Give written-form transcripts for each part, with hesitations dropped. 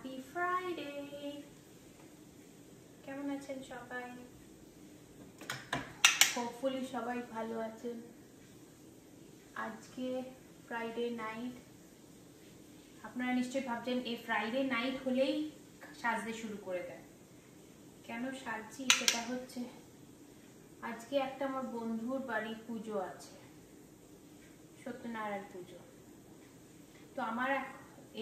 Happy Friday. কেমন আছেন সবাই? হোপফুলি সবাই ভালো আছেন। আজকে ফ্রাইডে নাইট। আপনারা নিশ্চয়ই ভাবছেন এই ফ্রাইডে নাইট হলেই সাজতে শুরু করে দেয়। কেন সাজছি সেটা হচ্ছে আজকে একটা আমার বন্ধুর বাড়ি পুজো আছে, সত্যনারায়ণ পুজো। তো আমার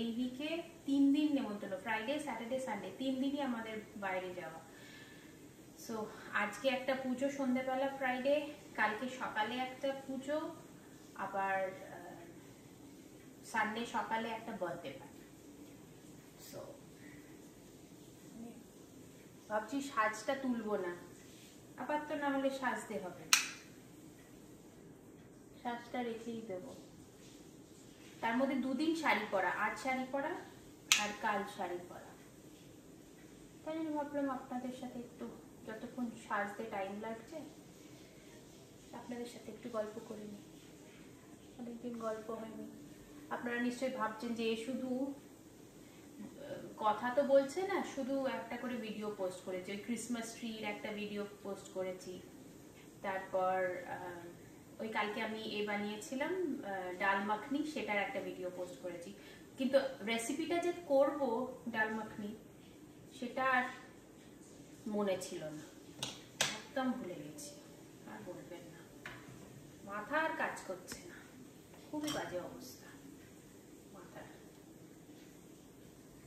এই উইকে 3 দিন নেমন্তন্ন, ফ্রাইডে স্যাটারডে সানডে 3 দিনই আমাদের বাইরে যাওয়া। সো আজকে একটা পুজো সন্ধ্যেবেলা ফ্রাইডে, কালকে সকালে একটা পুজো, আবার সানডে সকালে একটা বার্থডে পার্টি। সো ভাবছি সাজটা তুলবো না, আবার তো না হলে সাজতে হবে, সাজটা রেখেই দেবো। তার মধ্যে 2 দিন শাড়ি পরা, আজ শাড়ি পরা আর কাল শাড়ি পরা। তাই জন্য ভাবলাম আপনাদের সাথে একটু, যতক্ষণ সাজতে টাইম লাগছে আপনাদের সাথে একটু গল্প করে নিই। অনেকদিন গল্প হয়নি। আপনারা নিশ্চয়ই ভাবছেন যে শুধু কথা তো বলছে না, শুধু একটা করে ভিডিও পোস্ট করেছি। ওই ক্রিসমাস ট্রির একটা ভিডিও পোস্ট করেছি, তারপর ওই কালকে আমি বানিয়েছিলাম ডাল মাখনি, সেটার একটা ভিডিও পোস্ট করেছি। কিন্তু রেসিপিটা যে করব ডাল মাখনি সেটা আর মনে ছিল না, একদম ভুলে গেছি। আর বলবেন না, মাথা আর কাজ করছে না, খুবই বাজে অবস্থা মাথার।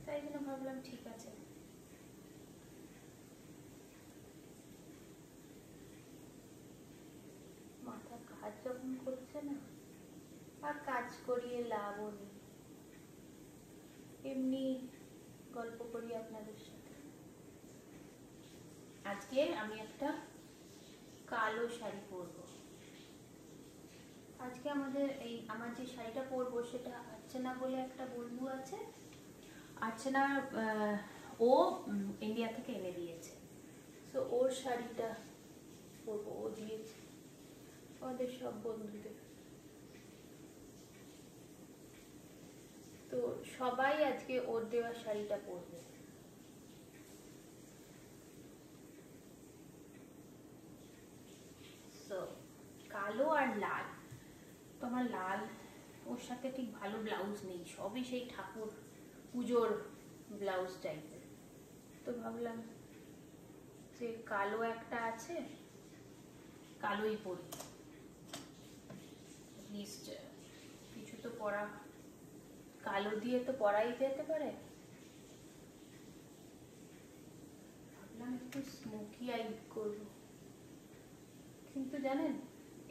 তাই জন্য ভাবলাম ঠিক আছে, মাথা কাজ যখন করছে না আর কাজ করিয়ে লাভও নেই, এমনি গল্প করি আপনাদের সাথে। আজকে আমি একটা কালো শাড়ি পরবো। আজকে আমার যে শাড়িটা পরবো সেটা আর্চনা বলে একটা বন্ধু আছে, আর্চনা ও ইন্ডিয়া থেকে এনে দিয়েছে। তো ওর শাড়িটা পরবো, ও দিয়েছে আমাদের সব বন্ধুদের। তো সবাই আজকে ওর দেওয়া শাড়িটা পরবে। কালো আর লাল, তো আমার লাল ওর সাথে ঠিক ভালো ব্লাউজ নেই, সবই সেই ঠাকুর পুজোর ব্লাউজ টাইপের। তো ভাবলাম যে কালো একটা আছে, কালোই পরি, লিস্ট কিছু তো পরা, কালো দিয়ে তো পরাই যেতে পারে। ভাবলাম একটু স্মোকি আই করবো, কিন্তু জানেন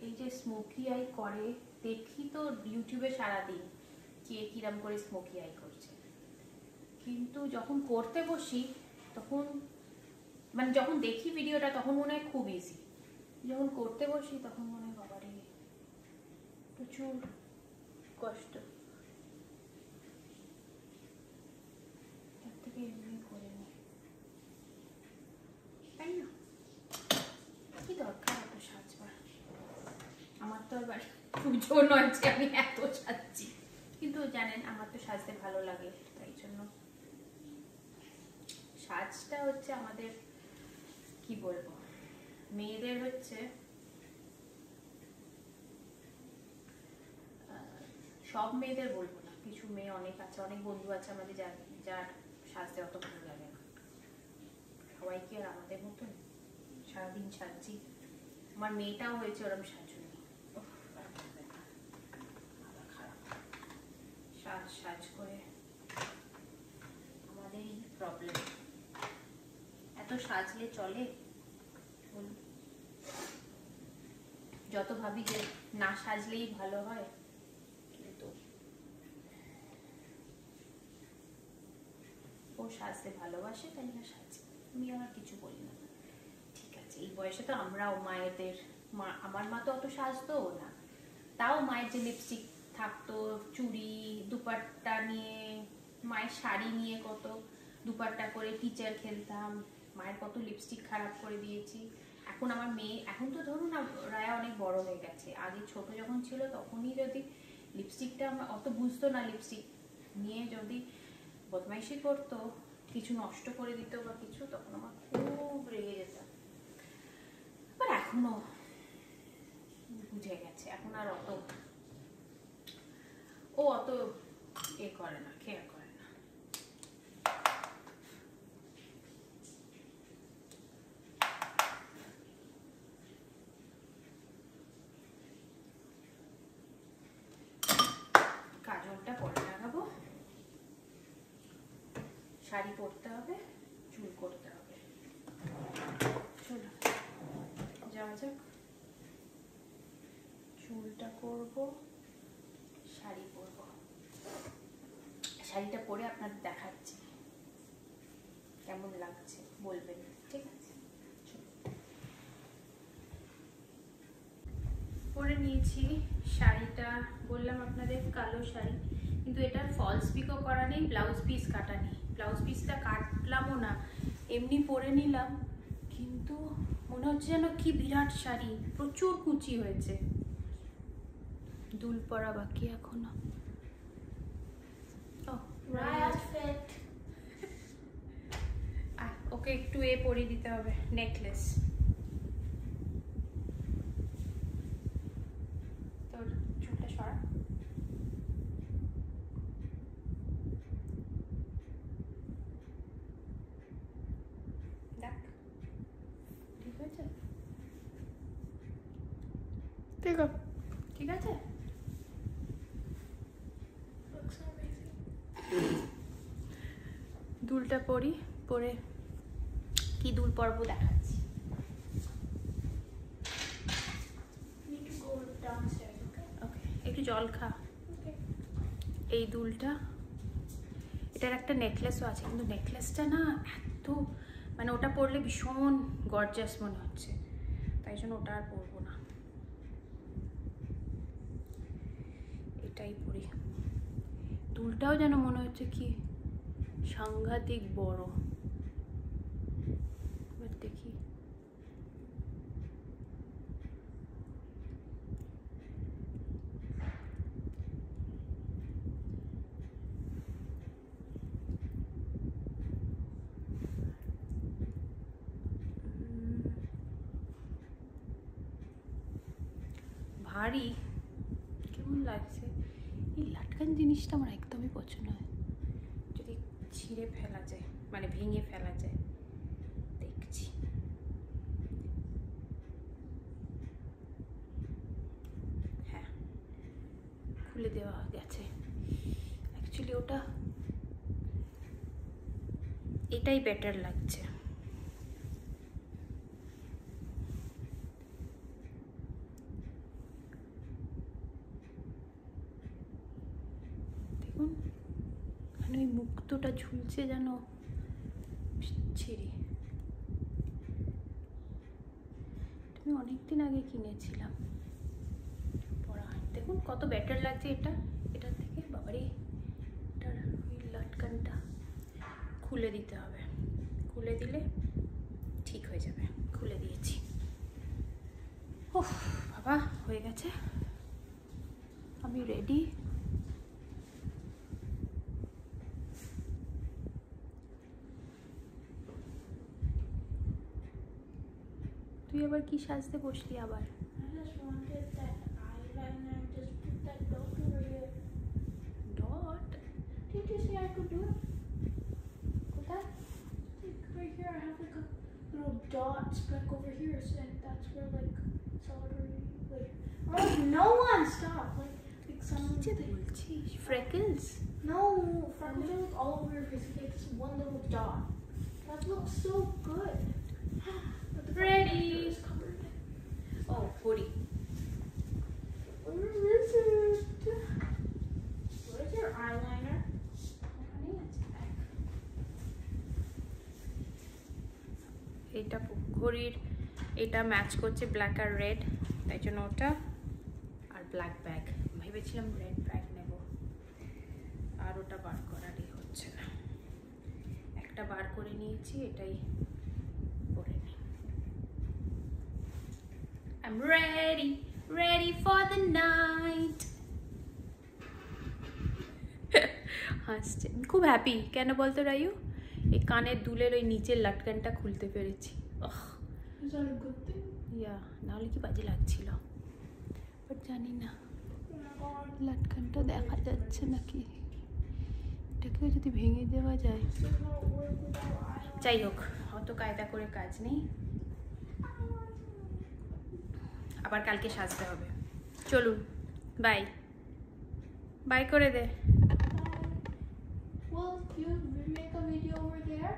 এই যে স্মোকি আই করে দেখি তো ইউটিউবে সারাদিন কে কিরম করে স্মোকি আই করছে, কিন্তু যখন করতে বসি তখন মানে যখন দেখি ভিডিওটা তখন মনে হয় খুব ইজি, যখন করতে বসি তখন মনে হয় বাবারে প্রচুর কষ্ট। তার থেকে এমনি করে নি, তাই না? কি দরকার এত সাজবার? আমার তো আবার পুজো নয় যে আমি এত সাজছি, কিন্তু জানেন আমার তো সাজতে ভালো লাগে, তাই জন্য সাজটা হচ্ছে আমাদের, কি বলবো, মেয়েদের হচ্ছে সব মেয়েদের বলবো না, কিছু মেয়ে অনেক আছে, অনেক বন্ধু আছে আমাদের যার সাজতে অত ভালো লাগে না। সবাই কি আর আমাদের মতন সারাদিন সাজছি? আমার মেয়েটাও হয়েছে ওরকম সাজুনি, সাজ সাজ করে আমাদের এই প্রবলেম। এত সাজলে চলে? যত ভাবি যে না সাজলেই ভালো হয়, কিন্তু ও সাজতে ভালোবাসে তাই না সাজে, আমি আর কিছু বলি না। ঠিক আছে, এই বয়সে তো আমরাও মায়েদের, আমার মা তো অত সাজতো না, তাও মায়ের যে লিপস্টিক থাকতো, চুড়ি দুপাট্টা নিয়ে, মায়ের শাড়ি নিয়ে কত দুপাট্টা করে টিচার খেলতাম, মায়ের কত লিপস্টিক খারাপ করে দিয়েছি। এখন আমার মেয়ে, এখন তো ধরুন রায়া অনেক বড় হয়ে গেছে, আগে ছোট যখন ছিল তখনই যদি লিপস্টিকটা অত বুঝতো না, লিপস্টিক নিয়ে যদি বদমাইশি করতো, কিছু নষ্ট করে দিত বা কিছু, তখন আমার খুব রেগে যেতাম। আর এখনো বুঝে গেছে, এখন আর অত এ করে না, কেয়ার করে না। কাজলটা পরে লাগাবো, শাড়ি পরতে হবে, চুল করতে হবে। চলো যাওয়া যাক। চুলটা করব, শাড়ি পরবো। শাড়িটা পরে আপনাদের দেখাচ্ছি কেমন লাগছে, বলবেন, ঠিক আছে? পরে নিয়েছি শাড়িটা, বললাম আপনাদের কালো শাড়ি, কিন্তু এটা ফলস পিকও করা নেই, ব্লাউজ পিস কাটা নেই। ব্লাউজ পিসটা কাটলামও না, এমনি পরে নিলাম, কিন্তু মনে হচ্ছে যেন কি বিরাট শাড়ি, প্রচুর কুচি হয়েছে। দুল পরা বাকি এখনো। ওকে একটু এ পরিয়ে দিতে হবে, নেকলেস। তোর চুলটা সরা। দেখ ঠিক হয়েছে? ঠিক আছে। দুলটা পরি, পরে কি দুল পরবো দেখাচ্ছি। একটু জল খা। এই দুলটা, এটার একটা নেকলেসও আছে, কিন্তু নেকলেসটা না এত, মানে ওটা পরলে ভীষণ গর্জাস মনে হচ্ছে, তাই জন্য ওটা আর পরবো না, এটাই পরি। দুলটাও যেন মনে হচ্ছে কি সাংঘাতিক বড়। এবার দেখি, ভারী কেমন লাগছে। এই লাটকান জিনিসটা আমার একদমই পছন্দ হয়, যদি ছিঁড়ে ফেলা যায়, মানে ভেঙে ফেলা যায়। দেখছি, হ্যাঁ খুলে দেওয়া গেছে। অ্যাকচুয়ালি ওটা, এটাই বেটার লাগছে। দেখুন, মানে ওই মুক্তটা ঝুলছে যেন ছিঁড়ি। আমি অনেকদিন আগে কিনেছিলাম, পরা হয়। দেখুন কত বেটার লাগছে এটা, এটার থেকে। বাবারে, এটার ওই লাটকানটা খুলে দিতে হবে, খুলে দিলে ঠিক হয়ে যাবে। খুলে দিয়েছি। ওহ বাবা, হয়ে গেছে, আমি রেডি। তুই আবার কি সাজতে বসলি আবার? Dot? Did you say I could do it? কোথায়? Right here, I have like a little dot speck over here, and that's where like celebrity, like, oh no one stop, like someone. কি যে বলছিস? Freckles? No, freckles are like all over your face. Like this one little dot. That looks so good. But the Ready. is covered. Oh, puri. Where is it? Where's your eyeliner? এটা ঘড়ির, এটা match করছে black আর red, তাই জন্য ওটা। আর black bag, ভেবেছিলাম red bag নেব, আর ওটা বার করারই হচ্ছে না। একটা বার করে নিয়েছি, এটাই পরে নিই। I'm ready, ready for the night. হাসছে, খুব হ্যাপি। কেন বলতো রায়ু? এই কানের দুলের ওই নিচের লাটকানটা খুলতে পেরেছি। Is that a good thing? ইয়া, নাহলে কি বাজে লাগছিল, বাট জানি না Oh my god. লাটকানটা দেখা যাচ্ছে নাকি, এটাকে যদি ভেঙে দেওয়া যায়। This does not work without eyeliner. যাই হোক, অত কায়দা করে কাজ নেই, আবার কালকে সাজতে হবে। চলুন, বাই বাই করে দে। Well, you make a video over there.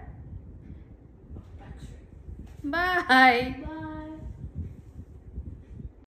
Bye. Bye.